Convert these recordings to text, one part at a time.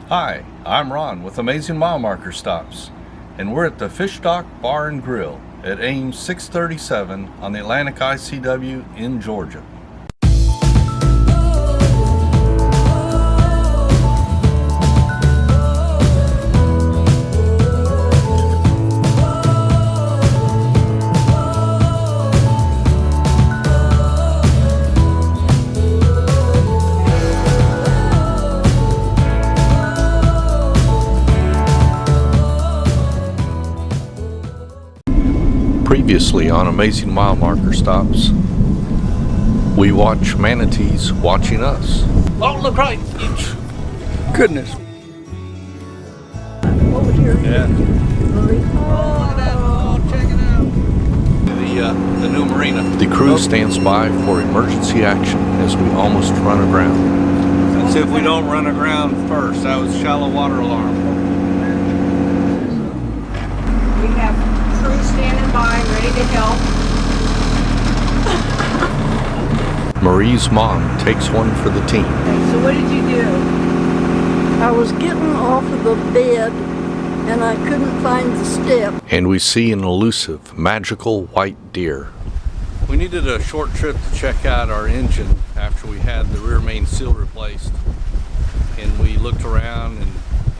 Hi, I'm Ron with Amazing Mile Marker Stops, and we're at the Fish Dock Bar and Grill at Ames 637 on the Atlantic ICW in Georgia. Previously on Amazing Mile Marker Stops, we watch manatees watching us. Oh, look right! Goodness. Over here. Yeah. Oh, look at that. Oh, check it out. The new marina. The crew stands by for emergency action as we almost run aground. That's if we don't run aground first. That was shallow water alarm. We have crew standing by, ready to help. Marie's mom takes one for the team. So what did you do? I was getting off of the bed and I couldn't find the step. And we see an elusive, magical white deer. We needed a short trip to check out our engine after we had the rear main seal replaced. And we looked around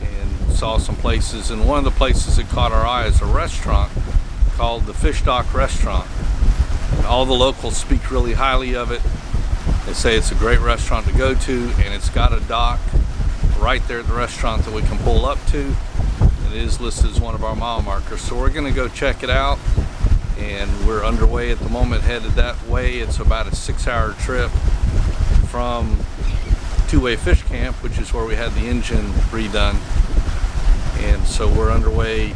and saw some places, and one of the places that caught our eye is a restaurant called the Fish Dock Restaurant. And all the locals speak really highly of it. They say it's a great restaurant to go to, and it's got a dock right there at the restaurant that we can pull up to. It is listed as one of our mile markers, so we're gonna go check it out, and we're underway at the moment, headed that way. It's about a 6-hour trip from Two-Way Fish Camp, which is where we had the engine redone. And so we're underway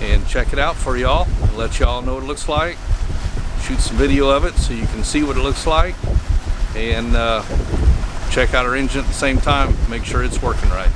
and check it out for y'all, let y'all know what it looks like, shoot some video of it so you can see what it looks like, and check out our engine at the same time, make sure it's working right.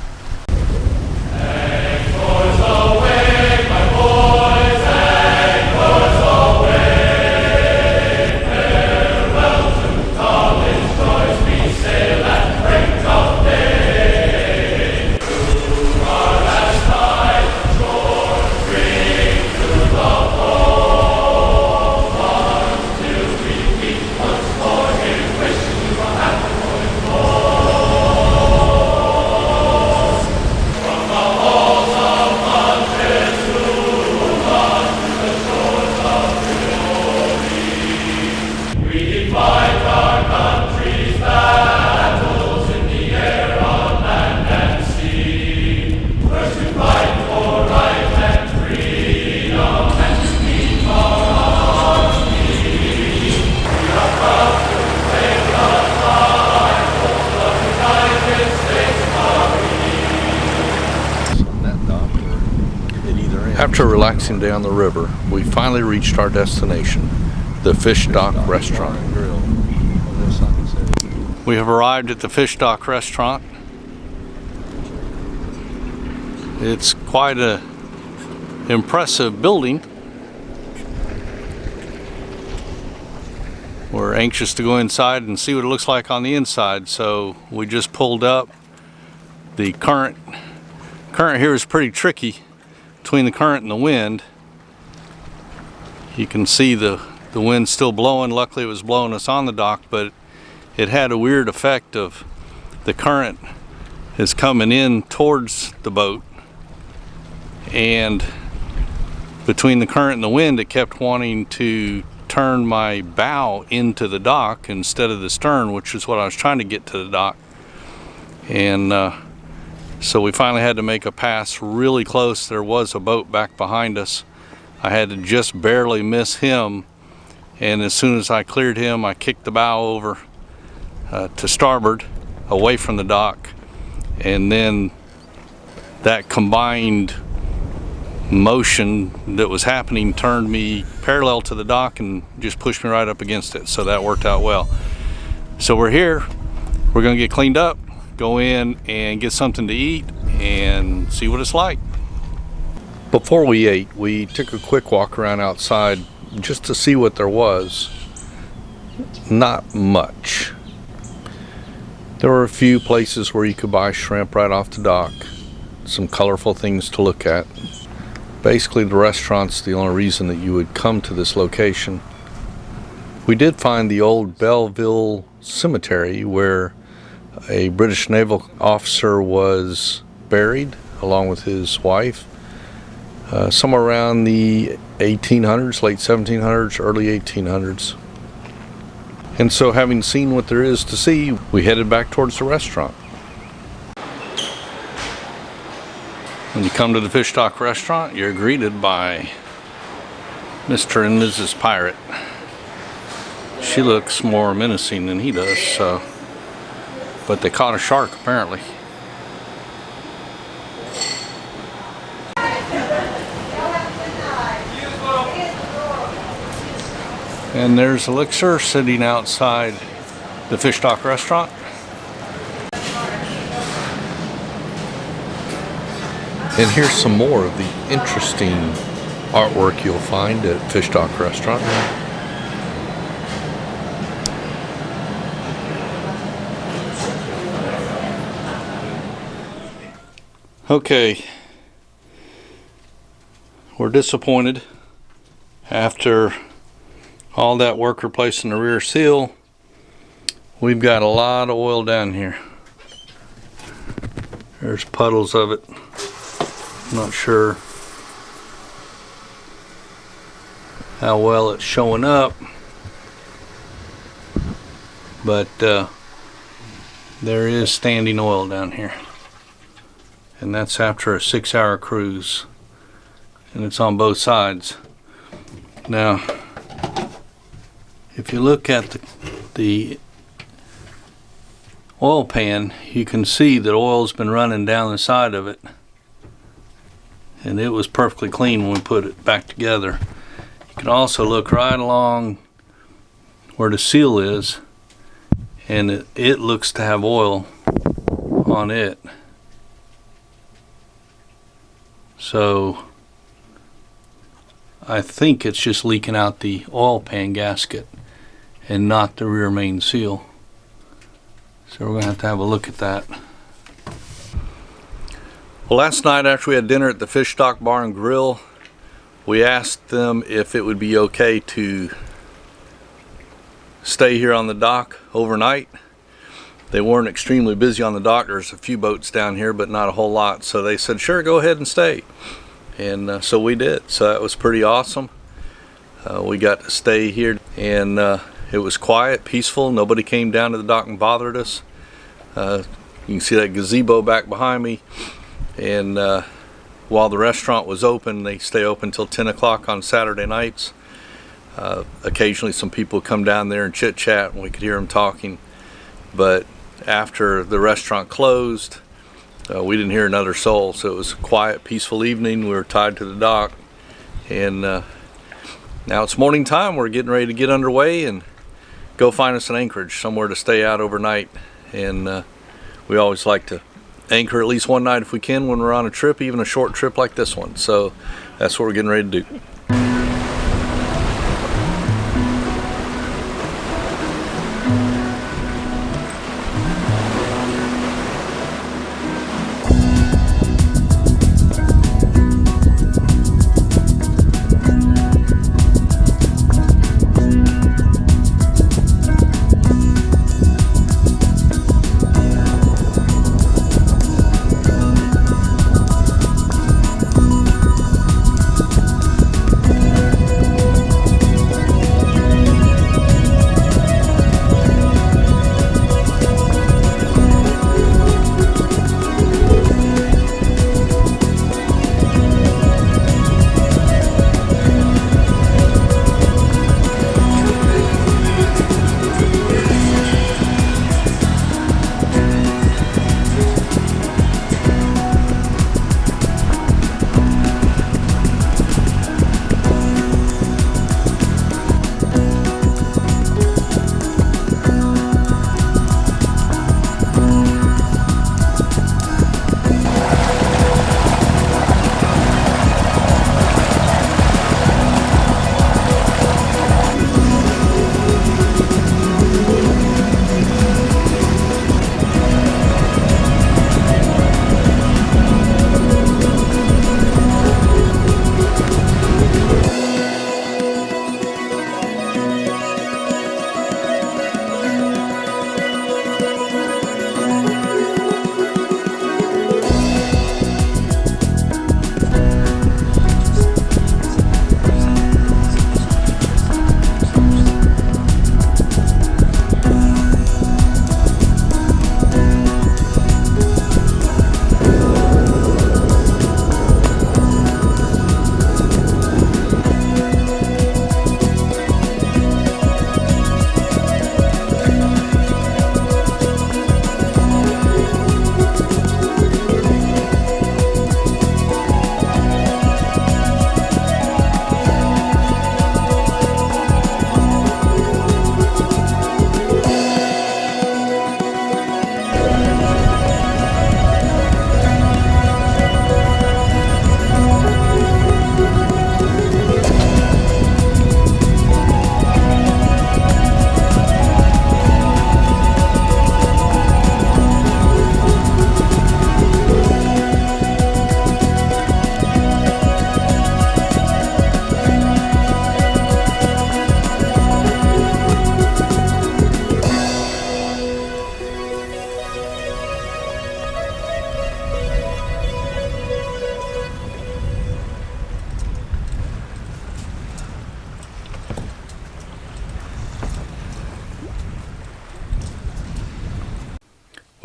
After relaxing down the river, we finally reached our destination, the Fish Dock Restaurant. We have arrived at the Fish Dock Restaurant. It's quite an impressive building. We're anxious to go inside and see what it looks like on the inside, so we just pulled up. The current here is pretty tricky. Between the current and the wind, you can see the wind still blowing. Luckily it was blowing us on the dock, but it had a weird effect of the current is coming in towards the boat, and between the current and the wind it kept wanting to turn my bow into the dock instead of the stern, which is what I was trying to get to the dock. And so we finally had to make a pass really close. There was a boat back behind us. I had to just barely miss him, and as soon as I cleared him, I kicked the bow over to starboard away from the dock, and then that combined motion that was happening turned me parallel to the dock and just pushed me right up against it, so that worked out well. So we're here, we're gonna get cleaned up, go in and get something to eat and see what it's like. Before we ate, we took a quick walk around outside just to see what there was. Not much. There were a few places where you could buy shrimp right off the dock. Some colorful things to look at. Basically, the restaurant's the only reason that you would come to this location. We did find the old Belleville Cemetery where a British naval officer was buried along with his wife somewhere around the 1800s, late 1700s, early 1800s. And so, having seen what there is to see, we headed back towards the restaurant. When you come to the Fish Dock restaurant, you're greeted by Mr. and Mrs. Pirate. She looks more menacing than he does, so. But they caught a shark apparently. And there's Elixir sitting outside the Fish Dock restaurant. And here's some more of the interesting artwork you'll find at Fish Dock restaurant. Okay, we're disappointed after all that work replacing the rear seal. We've got a lot of oil down here. There's puddles of it. I'm not sure how well it's showing up, but there is standing oil down here. And that's after a 6-hour cruise, and it's on both sides. Now, if you look at the oil pan, you can see that oil's been running down the side of it, and it was perfectly clean when we put it back together. You can also look right along where the seal is, and it looks to have oil on it. So I think it's just leaking out the oil pan gasket and not the rear main seal. So we're going to have a look at that. Well, last night after we had dinner at the Fish Dock Bar and Grill, we asked them if it would be okay to stay here on the dock overnight. They weren't extremely busy on the dock. There's a few boats down here, but not a whole lot. So they said, sure, go ahead and stay. And so we did. So that was pretty awesome. We got to stay here, and it was quiet, peaceful. Nobody came down to the dock and bothered us. You can see that gazebo back behind me. And while the restaurant was open, they stay open till 10 o'clock on Saturday nights. Occasionally some people come down there and chit chat, and we could hear them talking. But after the restaurant closed, we didn't hear another soul. So it was a quiet, peaceful evening. We were tied to the dock, and now it's morning time. We're getting ready to get underway and go find us an anchorage, somewhere to stay out overnight. And we always like to anchor at least one night if we can when we're on a trip, even a short trip like this one. So that's what we're getting ready to do.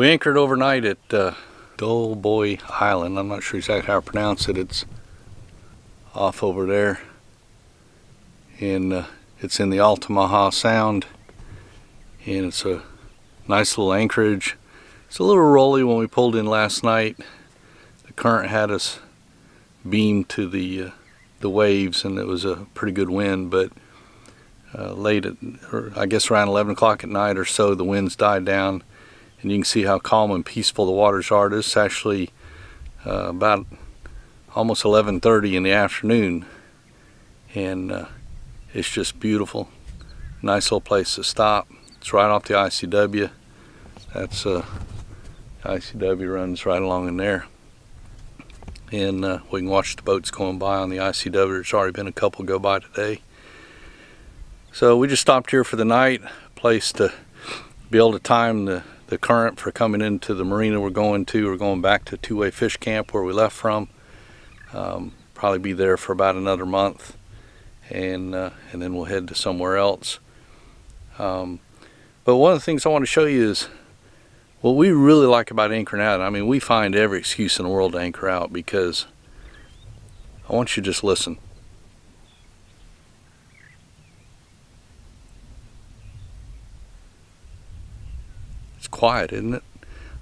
We anchored overnight at Doughboy Island. I'm not sure exactly how to pronounce it. It's off over there, and it's in the Altamaha Sound, and it's a nice little anchorage. It's a little rolly. When we pulled in last night, the current had us beamed to the waves, and it was a pretty good wind, but late at, or I guess around 11 o'clock at night or so, the winds died down, and you can see how calm and peaceful the waters are. This is actually about almost 11:30 in the afternoon, and it's just beautiful. Nice little place to stop. It's right off the ICW. That's ICW runs right along in there, and we can watch the boats going by on the ICW. There's already been a couple go by today. So we just stopped here for the night, a place to be able to time the current for coming into the marina we're going to. We're going back to Two Way Fish Camp where we left from. Probably be there for about another month, and then we'll head to somewhere else. But one of the things I want to show you is what we really like about anchoring out. I mean, we find every excuse in the world to anchor out, because I want you to just listen. It's quiet, isn't it?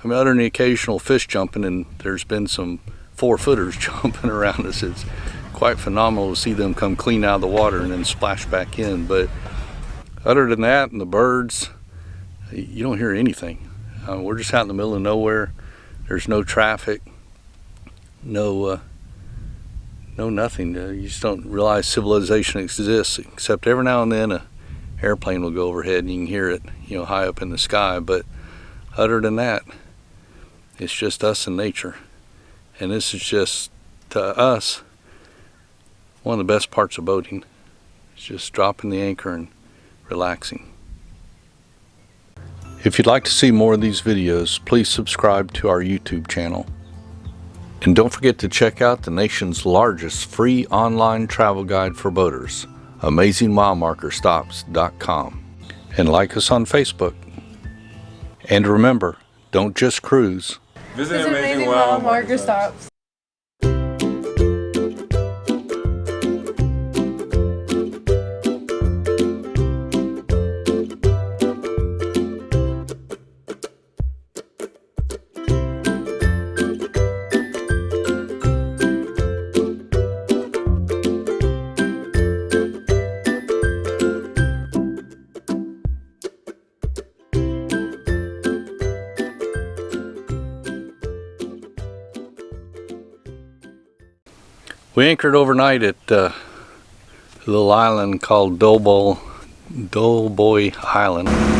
I mean, other than the occasional fish jumping, and there's been some 4-footers jumping around us, it's quite phenomenal to see them come clean out of the water and then splash back in. But other than that, and the birds, you don't hear anything. We're just out in the middle of nowhere. There's no traffic, no nothing. You just don't realize civilization exists, except every now and then a airplane will go overhead and you can hear it, you know, high up in the sky. But other than that, it's just us and nature. And this is just, to us, one of the best parts of boating. It's just dropping the anchor and relaxing. If you'd like to see more of these videos, please subscribe to our YouTube channel. And don't forget to check out the nation's largest free online travel guide for boaters, AmazingMileMarkerStops.com. And like us on Facebook. And remember, don't just cruise. Visit Amazing Mile Marker Stops. We anchored overnight at a little island called Doughboy Island.